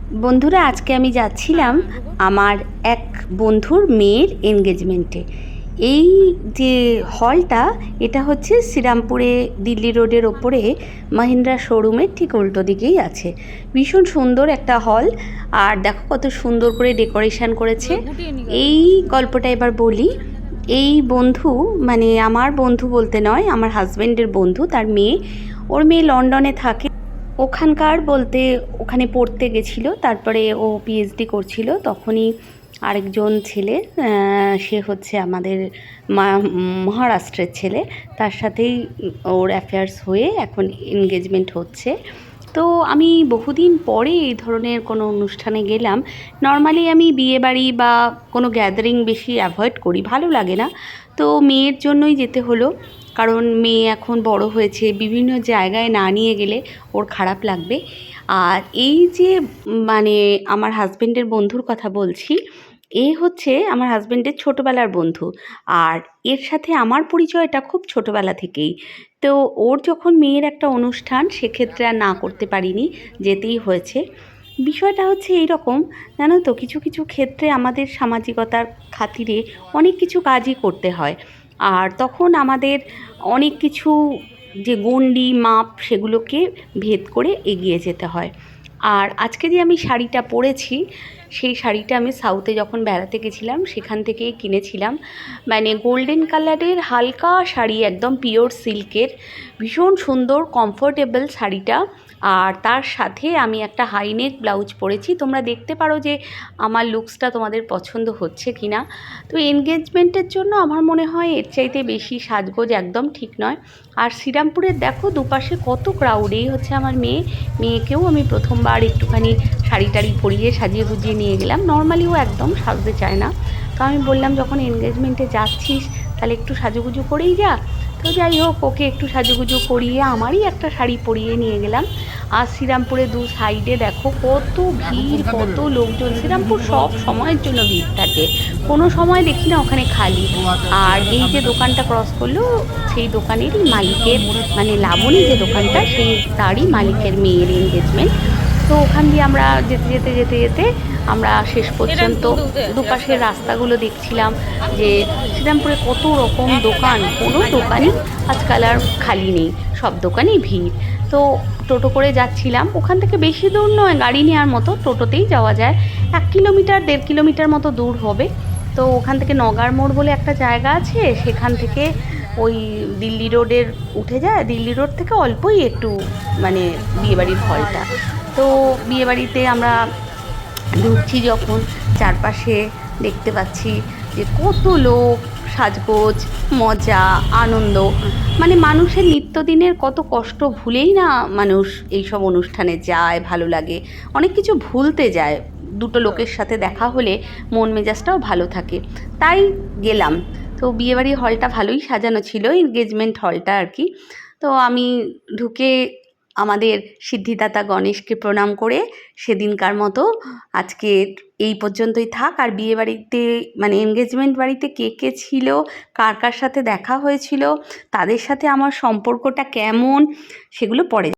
বন্ধুরা, আজকে আমি যাচ্ছিলাম আমার এক বন্ধুর মেয়ের এনগেজমেন্টে। এই যে হলটা, এটা হচ্ছে শ্রীরামপুরে দিল্লি রোডের ওপরে মাহিন্দ্রা শোরুমের ঠিক উল্টো দিকেই আছে। ভীষণ সুন্দর একটা হল, আর দেখো কত সুন্দর করে ডেকোরেশন করেছে। এই গল্পটা এবার বলি। এই বন্ধু, মানে আমার বন্ধু বলতে নয়, আমার হাজব্যান্ডের বন্ধু, তার মেয়ে, ওর মেয়ে লন্ডনে থাকে। ওখানকার বলতে ওখানে পড়তে গেছিলো, তারপরে ও পিএইচডি করছিল। তখনই আরেকজন ছেলে, সে হচ্ছে আমাদের মহারাষ্ট্রের ছেলে, তার সাথেই ওর অ্যাফেয়ার্স হয়ে এখন এনগেজমেন্ট হচ্ছে। তো আমি বহুদিন পরে এই ধরনের কোনো অনুষ্ঠানে গেলাম। নর্মালি আমি বিয়েবাড়ি বা কোনো গ্যাদারিং বেশি অ্যাভয়েড করি, ভালো লাগে না। তো মেয়ের জন্যই যেতে হলো, কারণ মেয়ে এখন বড় হয়েছে, বিভিন্ন জায়গায় না নিয়ে গেলে ওর খারাপ লাগবে। আর এই যে মানে আমার হাজব্যান্ডের বন্ধুর কথা বলছি, এ হচ্ছে আমার হাজব্যান্ডের ছোটোবেলার বন্ধু। আর এর সাথে আমার পরিচয়টা খুব ছোটোবেলা থেকেই। তো ওর যখন মেয়ের একটা অনুষ্ঠান, সেক্ষেত্রে আর না করতে পারিনি, যেতেই হয়েছে। বিষয়টা হচ্ছে এই রকম, জানো তো, কিছু কিছু ক্ষেত্রে আমাদের সামাজিকতার খাতিরে অনেক কিছু কাজই করতে হয়। আর তখন আমাদের অনেক কিছু যে গণ্ডি মাপ, সেগুলোকে ভেদ করে এগিয়ে যেতে হয়। আর আজকে যে আমি শাড়িটা পরেছি, সেই শাড়িটা আমি সাউথে যখন বেড়াতে গেছিলাম সেখান থেকেই কিনেছিলাম। মানে গোল্ডেন কালারের হালকা শাড়ি, একদম পিওর সিল্কের, ভীষণ সুন্দর কমফোর্টেবল শাড়িটা। আর তার সাথে আমি একটা হাইনেক ব্লাউজ পরেছি। তোমরা দেখতে পারো যে আমার লুকসটা তোমাদের পছন্দ হচ্ছে কি না। তো এনগেজমেন্টের জন্য আমার মনে হয় এর চাইতে বেশি সাজগোজ একদম ঠিক নয়। আর শ্রীরামপুরের দেখো দুপাশে কত ক্রাউড। এই হচ্ছে আমার মেয়েকেও আমি প্রথমবার একটুখানি শাড়ি টাড়ি পরিয়ে সাজিয়ে গুজিয়ে নিয়ে গেলাম। নর্মালি ও একদম সাজতে চায় না, তো আমি বললাম যখন এনগেজমেন্টে যাচ্ছিস তাহলে একটু সাজুগুজু করেই যা। তো যাই হোক, ওকে একটু সাজুগুজু করিয়ে আমারই একটা শাড়ি পরিয়ে নিয়ে গেলাম। আর শ্রীরামপুরে দু সাইডে দেখো কত ভিড়, কত লোকজন। শ্রীরামপুর সব সময়ের জন্য ভিড় থাকে, কোনো সময় দেখি না ওখানে খালি। আর এই যে দোকানটা ক্রস করলো, সেই দোকানেরই মালিকের, মানে লাবণী যে দোকানটা, সেই তারই মালিকের মেয়ের এনগেজমেন্ট। তো ওখান দিয়ে আমরা যেতে যেতে যেতে যেতে আমরা শেষ পর্যন্ত দুপাশের রাস্তাগুলো দেখছিলাম যে শ্রীরামপুরে কত রকম দোকান, কোনো দোকানই আজকাল আর খালি নেই, সব দোকানেই ভিড়। তো টোটো করে যাচ্ছিলাম, ওখান থেকে বেশি দূর নয়, গাড়ি নেওয়ার মতো, টোটোতেই যাওয়া যায়। 1 কিলোমিটার 1.5 কিলোমিটার মতো দূর হবে। তো ওখান থেকে নগার মোড় বলে একটা জায়গা আছে, সেখান থেকে ওই দিল্লি রোডের উঠে যায়। দিল্লি রোড থেকে অল্পই একটু, মানে বিয়েবাড়ির হলটা। তো বিয়েবাড়িতে আমরা ঢুকছি যখন, চারপাশে দেখতে পাচ্ছি যে কত লোক, সাজগোজ, মজা, আনন্দ। মানে মানুষের নিত্যদিনের কত কষ্ট ভুলেই না মানুষ এইসব অনুষ্ঠানে যায়, ভালো লাগে, অনেক কিছু ভুলতে যায়। দুটো লোকের সাথে দেখা হলে মন মেজাজটাও ভালো থাকে, তাই গেলাম। তো বিয়েবাড়ির হলটা ভালোই সাজানো ছিল, এনগেজমেন্ট হলটা আর কি। তো আমি ঢুকে আমাদের সিদ্ধিদাতা গণেশকে প্রণাম করে সেদিনকার মতো আজকে এই পর্যন্তই থাক। আর বিয়ে বাড়িতে, মানে এনগেজমেন্ট বাড়িতে কে কে ছিল, কার কার সাথে দেখা হয়েছিল, তাদের সাথে আমার সম্পর্কটা কেমন, সেগুলো পরে